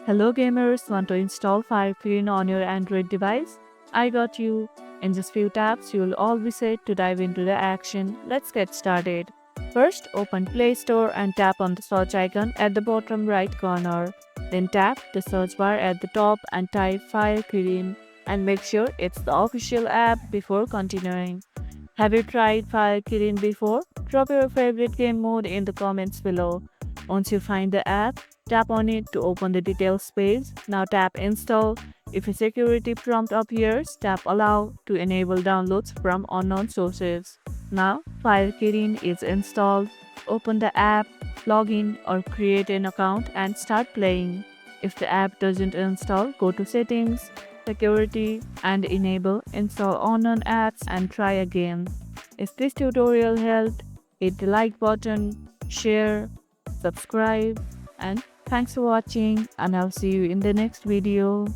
Hello gamers, want to install Fire Kirin on your Android device? I got you. In just few taps, you'll all be set to dive into the action. Let's get started. First, open Play Store and tap on the search icon at the bottom right corner. Then tap the search bar at the top and type Fire Kirin and make sure it's the official app before continuing. Have you tried Fire Kirin before? Drop your favorite game mode in the comments below. Once you find the app, tap on it to open the details page. Now tap Install. If a security prompt appears, tap Allow to enable downloads from unknown sources. Now, Fire Kirin is installed. Open the app, log in or create an account and start playing. If the app doesn't install, go to Settings, Security and enable Install unknown apps and try again. If this tutorial helped, hit the like button, share, subscribe, and thanks for watching, and I'll see you in the next video.